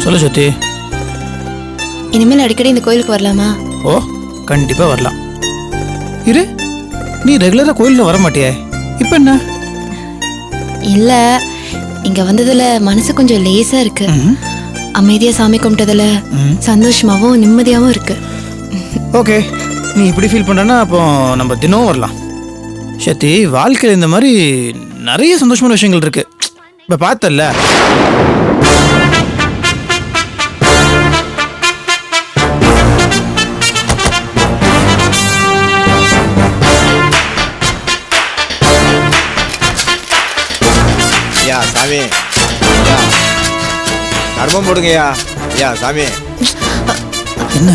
சொல்லு சத்தி. இனிமேல் அடிக்கடி இந்த கோயிலுக்கு வரலாமா? ஓ கண்டிப்பா வரலாம். இரு, நீ ரெகுலரா கோயிலுக்கு வர மாட்டியே, இப்ப என்ன? இல்ல, இங்க வந்ததுல மனசு கொஞ்சம் லேசா இருக்கு. அமைதியா சாமி கும்பிட்டதுல சந்தோஷமாவும் நிம்மதியாவும் இருக்கு. ஓகே, நீ இப்படி ஃபீல் பண்றனா அப்போ நம்ம தினமும் வரலாம். சத்தி, வாழ்க்கையில் இந்த மாதிரி நிறைய சந்தோஷமான விஷயங்கள் இருக்கு. இப்ப பார்த்தல்ல, ஐயா சாமி, கர்மம் போடுங்கய்யா. ஐயா சாமி. என்ன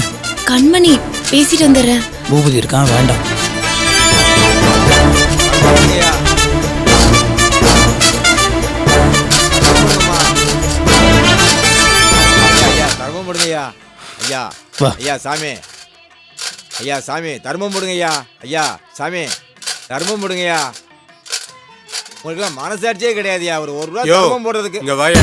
கண்மணி, பேசிட்டு வந்துடுறேன். பூபதி இருக்கான், வேண்டாம். தர்மம் போடுங்கய்யா. ஐயா ஐயா சாமி, ஐயா சாமி தர்மம் போடுங்கய்யா. ஐயா சாமி தர்மம் போடுங்கய்யா. உங்களுக்குலாம் மனசாட்சியே கிடையாதுயா ஒரு ரூபா தர்மம் போடுறதுக்கு. இங்க வாயா.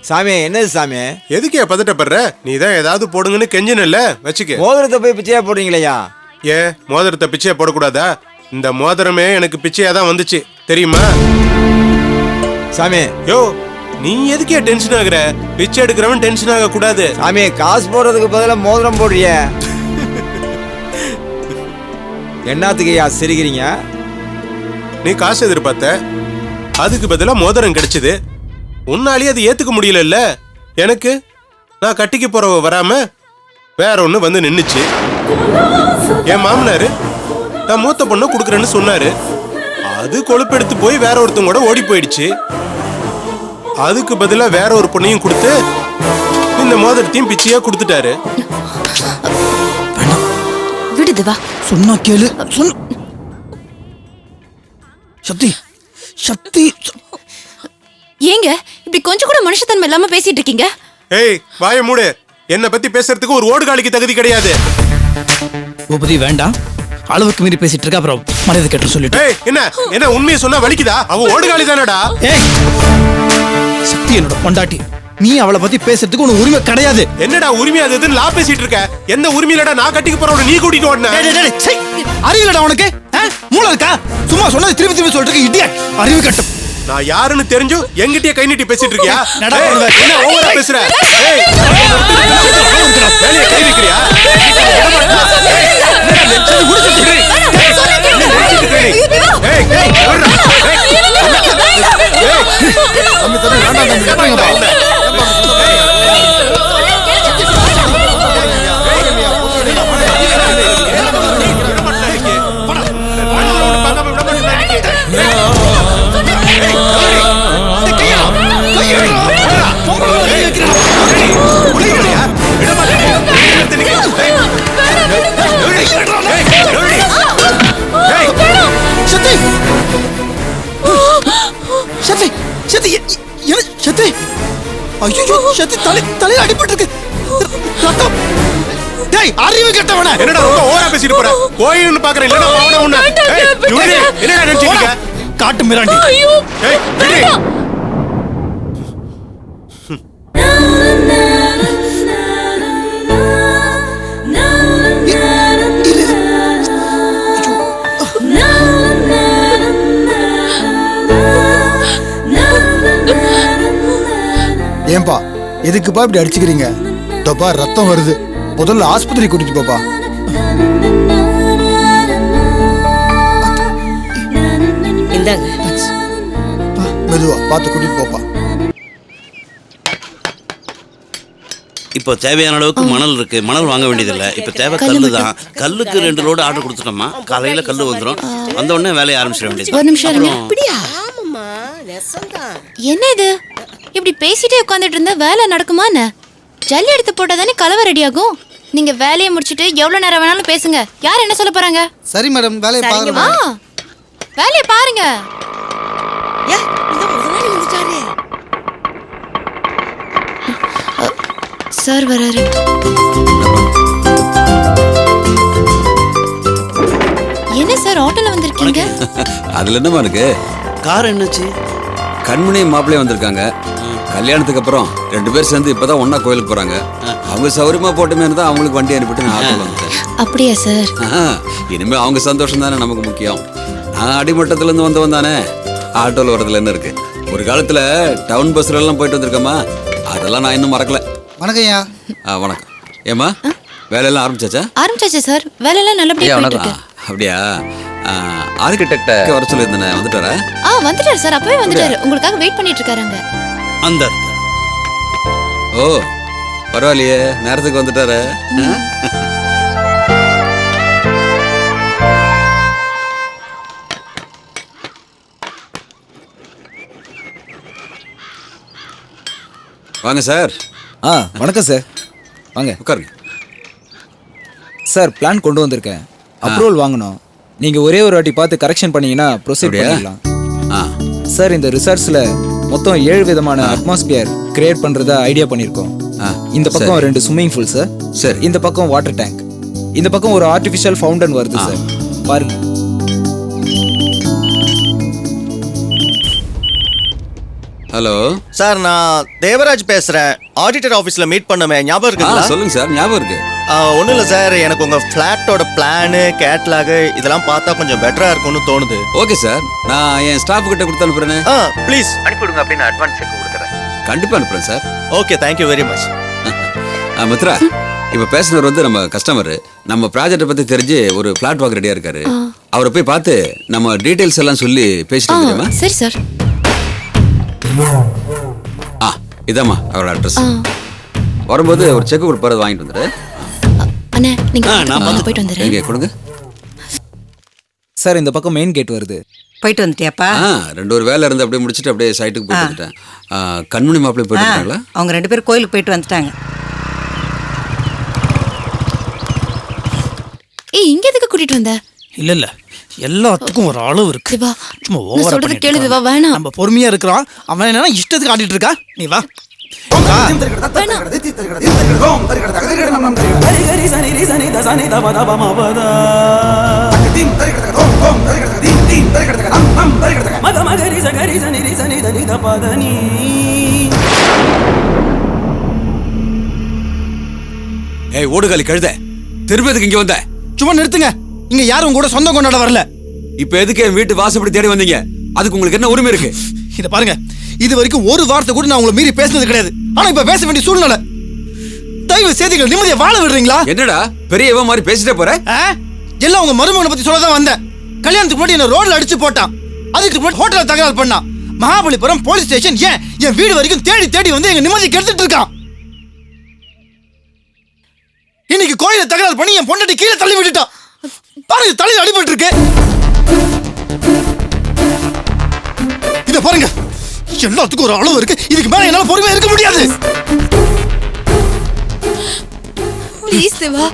சாமி என்னது சாமி? எதுக்கே பதட்டப்படுற? நீ தான் ஏதாவது போடுங்கன்னு கெஞ்சினல்ல, வச்சுக்க. மோதிரத்தை போய் பிச்சையா போடுறீங்களா? ஏ, மோதிரத்தை பிச்சையா போடக்கூடாதா? இந்த மோதிரமே எனக்கு பிச்சையா தான் வந்துச்சு, தெரியுமா? சாமி யோ, நீ எதுக்கே டென்ஷன் ஆகுற? பிச்சை எடுக்கிறவன் டென்ஷன் ஆக கூடாது. சாமி, காசு போடுறதுக்கு பதிலா மோதிரம் போடுறிய. என்னத்துக்குயா சிரிக்கிறீங்க? நீ காசு எதிர்பார்த்த, அதுக்கு பதிலா மோதிரம் கிடைச்சது. உன்னாலேயே அது ஏத்துக்க முடியல. எனக்கு நான் கட்டிக்க போறவ வராம வேற ஒண்ணு வந்து நின்னுச்சு. என் மாமனாரு நான் மூத்த பொண்ணு குடுக்கறேன்னு சொன்னாரு. அது கொழுப்பெடுத்து போய் வேற ஒருத்தங்க கூட ஓடி போயிடுச்சு. அதுக்கு பதிலா வேற ஒரு பொண்ணையும் கொடுத்து இந்த மோதிரத்தையும் பிச்சையா கொடுத்துட்டாரு. விடுது வா, சொன்னா கேளு. சக்தி சக்தி, ஏங்க இப்படி கொஞ்சம் கூட மனுஷத்தன்மை இல்லாம பேசிட்டு இருக்கீங்க? ஏய், வாய மூடு. என்ன பத்தி பேசுறதுக்கு ஒரு ஓடுகாலிக்கு தகுதி கிடையாது. பூபதி வேண்டாம், அளவுக்கு மீறி பேசிட்டு இருக்க. அப்புறம் மரியாதை கேட்டு சொல்லிட்டு. ஏய், என்ன என்ன உண்மையை சொன்னா வலிக்குதா? அவ ஓடுகாலி தானடா. ஏய், சக்தி என்னோட பொண்டாட்டி, நீ அவளை பத்தி பேசுறதுக்கு உனக்கு உரிமை கிடையாது. என்னடா உரிமை? அது எதுன்னு லா பேசிட்டு இருக்க? எந்த உரிமையிலடா நான் கட்டிக்க போறவன நீ கூட்டிட்டு ஓடுன? அறிவிலடா உனக்கு? மூளை இருக்கா? சும்மா சொன்னது திருப்பி திருப்பி சொல்லிட்டு இருக்க, இடியட். அறிவு கட்டும். நான் யாருன்னு தெரிஞ்சு எங்கிட்டயே கை நீட்டி பேசிட்டு இருக்கியா? என்ன ஓவரா பேசுற? வேலையை கை வைக்கிறியா? தலையில அடிபட்டு இருக்கு. அறிவு கெட்டவன, என்னடா ரொம்ப ஓவரா பேசிட்டு போற? கோயில்னு பாக்குற இல்லனா அவன உன்ன. என்னடா நினைச்சிருக்க? காட்டு மிராண்டி. ஏய், விடு. ஏன்பா எதுக்குப்பா இப்படி அடிச்சுக்கிறீங்க? தப்பா ரத்தம் வருது, முதல்ல ஆஸ்பத்திரி கூட்டிட்டு போப்பா. மெதுவா பார்த்து கூட்டிட்டு போப்பா. இப்போ தேவையான அளவுக்கு மணல் இருக்கு, மணல் வாங்க வேண்டியதில்லை. இப்போ தேவை கல்லு தான். கல்லுக்கு 2 லோடு ஆர்டர் கொடுத்துட்டோமா, காலையில கல்லு வந்துடும். வந்த உடனே வேலையை ஆரம்பிச்சிட வேண்டியது. ஒரு நிமிஷம் இருங்க. அப்படியா? என்ன இது இப்படி பேசிட்டே உட்காந்துட்டு இருந்தா வேலை நடக்குமான்னு? ஜல்லி எடுத்து போட்டா தானே கலவை ரெடி ஆகும். நீங்க வேலையை முடிச்சிட்டு எவ்வளவு நேரம் வேணாலும் பேசுங்க. யார் என்ன சொல்ல போறாங்க? சரி மேடம், வேலையை பாருங்க. வேலையை பாருங்க. சார் வராரு. என்ன சார் ஆட்டோல வந்திருக்கீங்க? அதுல என்னமா இருக்கு? கார் என்னாச்சு? கண்மணி மாப்பிள்ளையே வந்திருக்காங்க. கல்யாணத்துக்கு அப்புறம் 2 பேர் சேர்ந்து இப்பதான் ஒண்ணா கோயிலுக்கு போறாங்க. அவங்க சௌரியமா போட்டுமே தான் அவங்களுக்கு வண்டி அனுப்பிட்டு நான் ஆட்டோல வந்துட்டேன். அப்படியா சார்? இனிமே அவங்க சந்தோஷம் தானே நமக்கு முக்கியம். நான் அடிமட்டத்துல இருந்து வந்தவன் தானே. ஆட்டோல வரதுல என்ன இருக்கு? ஒரு காலத்துல டவுன் பஸ்ல எல்லாம் போயிட்டு வந்திருக்கேம்மா. அதெல்லாம் நான் இன்னும் மறக்கல. வணக்கம்யா. வணக்கம். ஏம்மா வேலையெல்லாம் ஆரம்பிச்சாச்சா? ஆரம்பிச்சாச்சு சார். வேலையெல்லாம் நல்லபடியா போயிட்டு இருக்கு. அப்படியா? ஆர்கிடெக்ட வர சொல்லியிருந்தேனே, வந்துட்டாரா? வந்துட்டாரு சார். அப்பவே வந்துட்டாரு. உங்களுக்காக வெயிட் பண்ணிட்டு இருக்காருங்க. அந்த ஓ பரவாயில்லையே, நேரத்துக்கு வந்துட்டாரு. வாங்க சார். வணக்கம் சார். வாங்க உட்காருங்க. சார், பிளான் கொண்டு வந்திருக்கேன். அப்ரூவல் வாங்கணும். நீங்க ஒரே ஒரு வாட்டி பார்த்து கரெக்ஷன் பண்ணீங்கன்னா ப்ரொசீட் பண்ணிடலாம். சார், இந்த ரிசார்ட்ஸ்ல மொத்தம் 7 விதமான அட்மாஸ்பியர் கிரியேட் பண்றதா ஐடியா பண்ணிருக்கோம். இந்த பக்கம் 2 ஸ்விம்மிங் பூல் சார். சரி. இந்த பக்கம் வாட்டர் டேங்க். இந்த பக்கம் ஒரு ஆர்டிஃபிஷியல் ஃபவுண்டன் வருது சார். பாருங்க. சார், நான் தேவராஜ் பேசுறேன். ஆடிட்டர் ஆபீஸ்ல மீட் பண்ணமே, ஞாபகம் இருக்குங்களா? சொல்லுங்க சார், ஞாபகம் இருக்கு. ஒன்றும் இல்லை சார், எனக்கு உங்க ஃபிளாட்டோட பிளானு கேட்லாகு இதெல்லாம் பார்த்தா கொஞ்சம் பெட்டரா இருக்கும்னு தோணுது. ஓகே சார், நான் என் ஸ்டாஃப் கிட்ட கொடுத்து அனுப்புறேன். ப்ளீஸ் அனுப்பிவிடுங்க அப்படின்னு அட்வான்ஸ் செக் கொடுக்குறேன். கண்டிப்பா அனுப்புறேன் sir. Okay, thank you very much. Mitra, இப்ப பேசுனவர் வந்து நம்ம கஸ்டமர். நம்ம ப்ராஜெக்ட பத்தி தெரிஞ்சு ஒரு பிளாட் வாங்க ரெடியா இருக்காரு. அவரை போய் பார்த்து நம்ம டீடைல்ஸ் எல்லாம் சொல்லி பேசிட்டு தெரியுமா? சரி சார். இதாம்மா அவரோட அட்ரஸ். வரும்போது ஒரு செக் கொடுப்பாரு, வாங்கிட்டு வந்துரு. அண்ணே, நீங்க போயிட்டு வந்துடுறேன். எங்க கொடுங்க சார். இந்த பக்கம் மெயின் கேட் வருது. போயிட்டு வந்துட்டியாப்பா? 2 ஒரு வேலை இருந்து அப்படியே முடிச்சுட்டு அப்படியே சைட்டுக்கு போயிட்டு வந்துட்டேன். கண்மணி மாப்பிள்ளை போயிட்டு இருக்காங்களா? அவங்க 2 பேரும் கோயிலுக்கு போயிட்டு வந்துட்டாங்க. இங்க எதுக்கு கூட்டிட்டு வந்த? இல்ல எல்லாத்துக்கும் ஒரு அளவு இருக்கு. சிவா, சும்மா நான் ஓவரா சொல்றது பண்ணிட்டு கேளு இருக்கான். சிவா, வேணாம். நம்ம பொறுமையா இருக்கிறோம். அவன் என்னன்னா இஷ்டத்துக்கு ஆடிட்டு இருக்கா. நீ வா. ஏய் ஓடுகாலி கழுத, திருப்பதிக்கு இங்க வந்த? சும்மா நிறுத்துங்க. இங்க யாரும் கூட சொந்தம் கொண்டாட வரல. இப்ப எதுக்கு என் வீட்டு வாசப்படி தேடி வந்தீங்க? அதுக்கு உங்களுக்கு என்ன உரிமை இருக்கு? இத பாருங்க, இது வரைக்கும் ஒரு வார்த்தை கூட நான் உங்களை மீறி பேசினது கிடையாது. ஆனா இப்ப பேச வேண்டிய சூழ்நிலை. தயவு செய்து நிம்மதியை வாழ விடுறீங்களா? என்னடா பெரியவ மாதிரி பேசிட்டே போற? எல்லாம் உங்க மருமகனை பத்தி சொல்லதான் வந்தேன். கல்யாணத்துக்கு முன்னாடி என்ன ரோட்ல அடிச்சு போட்டான். அதுக்கு முன்னாடி ஹோட்டல்ல தகராறு பண்ணான். மகாபலிபுரம் போலீஸ் ஸ்டேஷன் ஏன் என் வீடு வரைக்கும் தேடி தேடி வந்து எங்க நிம்மதி கெடுத்துட்டு இருக்கான். இன்னைக்கு கோயில தகராறு பண்ணி என் பொண்டாட்டி கீழே தள்ளி விட்டுட்டான். பாருங்க, தலையில அடிபட்டு இருக்கு. இத பாருங்க, எல்லாத்துக்கும் ஒரு அளவு இருக்கு. இதுக்கு மேல என்னால பொறுமையா இருக்க முடியாது. ப்ளீஸ் சிவா,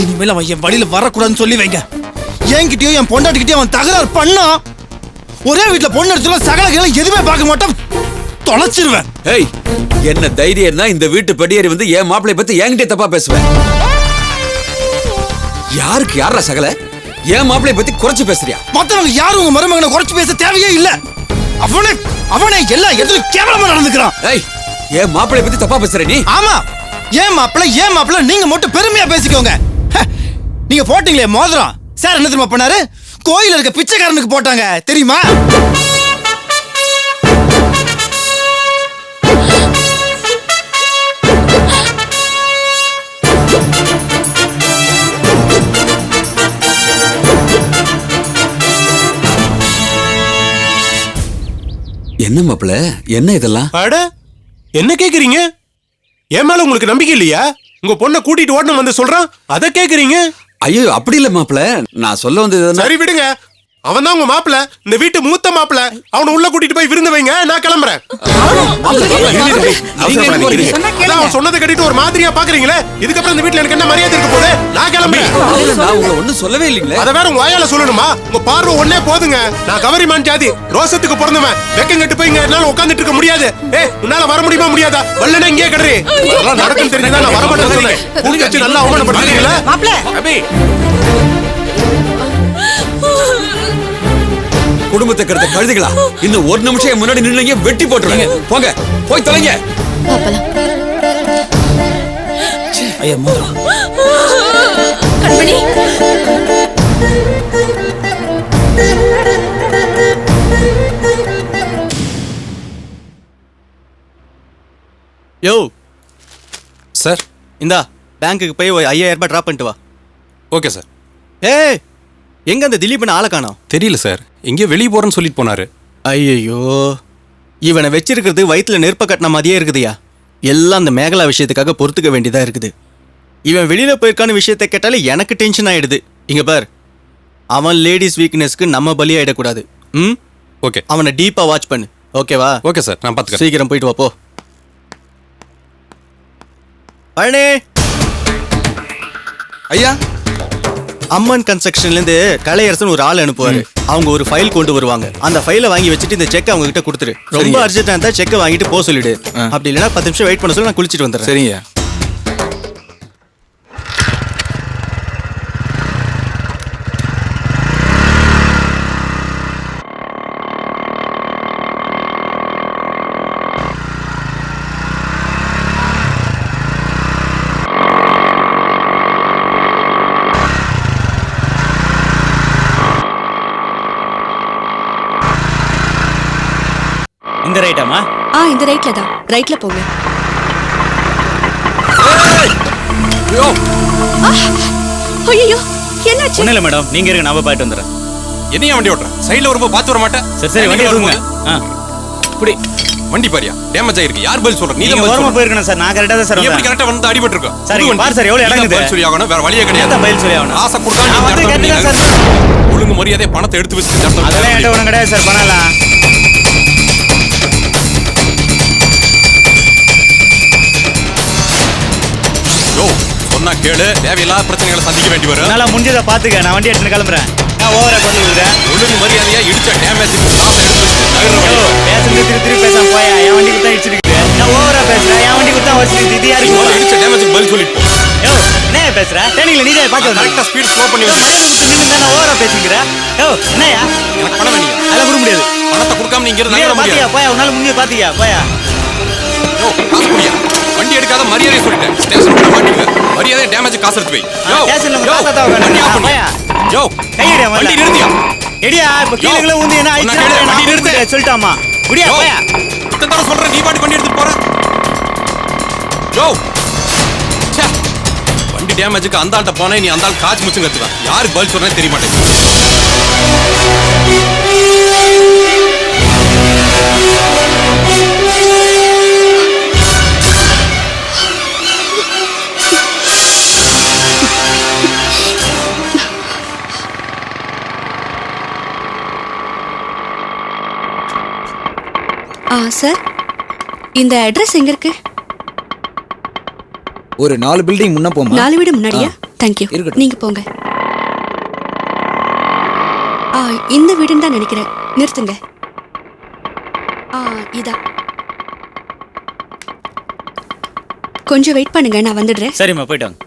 இனிமேல் அவன் என் வழியில வரக்கூடாதுன்னு சொல்லி வைங்க. என்கிட்டயோ என் பொண்டாட்டிக்கிட்டயோ அவன் தகராறு பண்ணா ஒரே வீட்டுல பொண்ணு எடுத்துல சகல எதுவுமே பார்க்க மாட்டான். தொலைச்சிருவேன். ஏய், என்ன தைரியம் இருந்தா இந்த வீட்டு படியேறி வந்து என் மாப்பிள்ளை பத்தி என்கிட்ட தப்பா பேசுவேன்? யாருக்கு யாரா சகல? என் மாப்பிள்ளை பத்தி குறைச்சு பேசுறியா? மத்தவங்க யாரும் உங்க மருமகனை குறைச்சு பேச தேவையே இல்ல. அவனே எல்லா எதுவும் கேவலமா நடந்துக்கிறான். ஏய், என் மாப்பிள்ளை பத்தி தப்பா பேசுற நீ? ஆமா, ஏன் மாப்பிள்ளை நீங்க மட்டும் பெருமையா பேசிக்கோங்க. நீங்க போட்டீங்களே மோதிரம், சார் என்ன தெரியுமா பண்ணாரு? கோயில இருக்க பிச்சைக்காரனுக்கு போட்டாங்க தெரியுமா? என்ன மாப்பிள்ள, என்ன இதெல்லாம்? அட, என்ன கேக்குறீங்க? என் மேல உங்களுக்கு நம்பிக்கை இல்லையா? உங்க பொண்ணை கூட்டிட்டு ஓடணும் வந்து சொல்றான், அத கேக்குறீங்க? ஐயோ அப்படி இல்ல மாப்பிள்ள, நான் சொல்ல வந்தது சரி விடுங்க. அவன் தான் உங்க மாப்பிள்ள, இந்த வீட்டு மூத்த மாப்பிள்ள. அவனை உள்ள கூட்டிட்டு போய் விருந்து வைங்க, நான் கிளம்புறேன். அதான் அவன் சொன்னதை கட்டிட்டு ஒரு மாதிரியா பாக்குறீங்களே, இதுக்கப்புறம் இந்த வீட்டுல எனக்கு என்ன மரியாதை இருக்க போகுது? நான் கிளம்புறேன். நான் உங்களை ஒன்றும் சொல்லவே இல்லைங்களே. அத வேற உங்க வாயால சொல்லணுமா? உங்க பார்வை ஒன்னே போதுங்க. நான் கவரிமான் ஜாதி, ரோசத்துக்கு பிறந்தவன். வெக்கம் கட்டு போய் இங்க என்னால உட்கார்ந்துட்டு இருக்க முடியாது. உன்னால வர முடியுமா முடியாதா? வல்லனே இங்கே கடறி. அதெல்லாம் நடக்கும் தெரிஞ்சதா நான் வர மாட்டேன்னு சொன்னேன். கூட்டி வச்சு நல்லா அவமானப்படுத்துறீங்களா? மாப்பிள்ள அபி குடும்பத்தை கருத்த கழுதுகளா, இன்னும் ஒரு நிமிஷம் முன்னாடி நின்னுங்க, வெட்டி போட்டுருங்க. போங்க, போய் தொலைங்க. பாப்பலாம். ஐயா மோதிரம். கண்மணி. யோ சார், இந்தா பேங்க்குக்கு போய் ஒரு 5000 ரூபாய் டிராப் பண்ணிட்டு வா. Okay sir. ஏய், எங்க அந்த திலீபன் ஆளை காணோம்? தெரியல சார், எங்கேயோ வெளியே போறேன்னு சொல்லிட்டு போனாரு. ஐயோ, இவனை வச்சிருக்கிறது வயிற்றுல நெருப்ப கட்டின மாதிரியே இருக்குதுயா. எல்லாம் அந்த மேகலா விஷயத்துக்காக பொறுத்துக்க வேண்டியதா இருக்குது. இவன் வெளியில போயிருக்கான விஷயத்தை கேட்டாலே எனக்கு டென்ஷன் ஆயிடுது. இங்க பார், அவன் லேடிஸ் வீக்னஸ்க்கு நம்ம பலியாயிடக்கூடாது. ம், ஓகே. அவனை டீப்பா வாட்ச் பண்ணு, ஓகேவா? ஓகே சார், நான் பார்த்துக்கிறேன். சீக்கிரம் போயிட்டு வா போ. பழனி ஐயா, அம்மன் கன்ஸ்ட்ரக்ஷன்ல இருந்து கலையரசன் ஒரு ஆள் அனுப்புவாரு. அவங்க ஒரு ஃபைல் கொண்டு வருவாங்க. அந்த ஃபைலை வாங்கி வச்சுட்டு இந்த செக் அவங்க கிட்ட கொடுத்துரு. ரொம்ப அர்ஜென்ட்டா இருந்தா செக்கை வாங்கிட்டு போக சொல்லிடு. அப்படி இல்லைன்னா 10 நிமிஷம் வெயிட் பண்ண சொல்லி நான் குளிச்சிட்டு வந்துடுறேன். சரிங்க. இந்த ரைட்டாமா? இந்த ரைட்ல தான். ரைட்ல போங்க. ஐயோ, என்னாச்சு? ஒண்ணும் இல்ல மேடம், நீங்க இருங்க, நான் போயிட்டு வந்துறேன். என்னையா வண்டி ஓட்டுறேன்? சைடுல வரும்போது பார்த்து வர மாட்டேன். சரி வண்டி எடுங்க. இப்படி வண்டி பாரியா, டேமேஜ் ஆயிருக்கு. யார் பதில் சொல்ற? நீ நீங்க தான் ஓரமா பதில் போயிருக்கணும் சார். நான் கரெக்ட்டா தான் சார் நீ எப்படி வந்தேன். கரெக்ட்டா வந்து அடிபட்டு இருக்க? சார், இங்க பாரு சார், எவ்வளவு இடம் இருக்குது. பதில் சொல்லி ஆகணும், வேற வழியே கிடையாது. அதான் பதில் சொல்லி ஆகணும். ஆசை கொடுத்தா நீ நான் வந்து இந்த இடத்துல கேட்டுதான் சார். வந்து ஒழுங்கு மரியாதையா பணத்தை எடுத்து வச்சு இந்த இடத்துல அதெல்லாம் என்கிட்ட ஒண்ணும் கிடையாது சார், பண்ணலாம். யோ, சொன்னா கேளு, தேவையில்லாத பிரச்சனைகளை சந்திக்க வேண்டி வரும். என்னால முடிஞ்சதை பாத்துக்க, நான் வண்டி எடுத்துட்டு கிளம்புறேன். நான் ஓவரா பேசிக்கிறேன். ஒழுங்கு மரியாதையா இடிச்ச டேமேஜ் காசை எடுத்து வச்சு பேசுறது திருப்பி பேசாம போயா. என் வண்டி குத்தா இடிச்சிருக்கு. நான் ஓவரா பேசுறேன். என் வண்டி குத்தா வச்சிருக்கு. இது யாருக்கு? இடிச்ச டேமேஜ் பதில் சொல்லிட்டு போ. யோ, என்ன பேசுற? டேனிங்ல நீ தான் பாத்து கரெக்டா ஸ்பீட் ஸ்லோ பண்ணி வந்து மரியாதை கொடுத்து நின்னு நான் ஓவரா பேசிக்கிற. யோ, என்னயா? எனக்கு பணம் வேணும். அதெல்லாம் கொடுக்க முடியாது. பணத்தை கொடுக்காம நீங்க இருந்து நீ நகர பாத்தியா? முடியாது. போயா, உன்னால முடிஞ்சது பாத்தியா? போயா. யோ, காசு குடியா. வண்டி எடுக்காத மரியாதையை சொல்லிட்டேன். ஸ்டேஷன் கூட மாட்டிக்குவேன். மரியாதையா டேமேஜ் காசு எடுத்து வை. யோ, ஸ்டேஷன்ல யோ, காசை தான் வண்டி ஆஃப் பண்ணு. போயா. யோ, கையடியா வண்டி நிறுத்தியா. எடியா, இப்ப கீழே ஊந்து என்ன உன்னை கேளு, வண்டி ஆயிடுச்சு? நிறுத்து. சொல்லிட்டாமா. முடியா, யோ, போயா. இத்தனை தடவை சொல்றேன், நீ பாட்டு வண்டி எடுத்துட்டு போற. யோ, ச்சே. வண்டி டேமேஜுக்கு அந்த ஆள்கிட்ட போனே, நீ அந்த ஆள் காய்ச்சி முச்சும் கத்துவேன். யாருக்கு பதில் சொல்றேன்னு தெரிய மாட்டேங்குது. சார், இந்த அட்ரஸ் எங்க இருக்கு? ஒரு 4 பில்டிங் முன்ன போமா. 4 வீடு முன்னாடியா? தேங்க்யூ. இருக்கட்டும். நீங்க போங்க. இந்த வீடுன்னு தான் நினைக்கிறேன். நிறுத்துங்க. இதா. கொஞ்சம் வெயிட் பண்ணுங்க, நான் வந்துடுறேன். சரிம்மா, போயிட்டு வாங்க.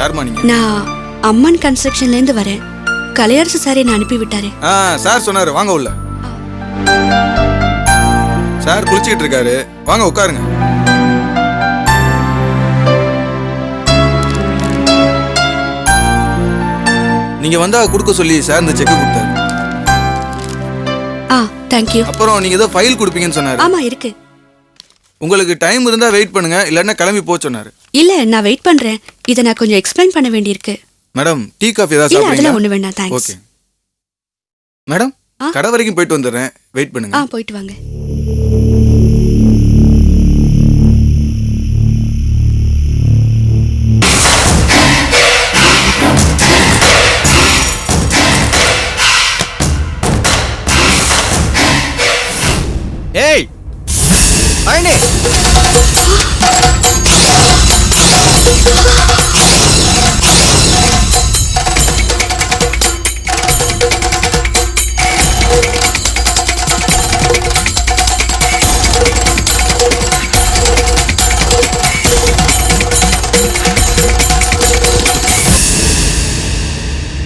யாருமா நீங்க? நான் அம்மன் கன்ஸ்ட்ரக்ஷன்ல இருந்து வரேன். கலையரசு சாரை நான் அனுப்பி விட்டாரு. சார் சொன்னாரு, வாங்க உள்ள. சார் குளிச்சுக்கிட்டு இருக்காரு, வாங்க உட்காருங்க. நீங்க வந்தா கொடுக்க சொல்லி சார் இந்த செக் கொடுத்தாரு. தேங்க்யூ. அப்புறம் நீங்க ஏதோ ஃபைல் கொடுப்பீங்கன்னு சொன்னாரு. ஆமா, இருக்கு. உங்களுக்கு டைம் இருந்தா வெயிட் பண்ணுங்க, இல்லன்னா கிளம்பி போக சொன்னாரு. இல்ல, நான் வெயிட் பண்றேன். இதை நான் கொஞ்சம் எக்ஸ்பிளைன் பண்ண வேண்டியிருக்கு. மேடம் டீ காஃபி ஏதாவது இல்ல சாப்பிடுறீங்களா? அதெல்லாம் ஒண்ணு வேண்டாம் தேங்க்ஸ். ஓகே மேடம் கடை வரைக்கும் போயிட்டு வந்துடுறேன், வெயிட் பண்ணுங்க. போயிட்டு வாங்க. ஏய் ஐனி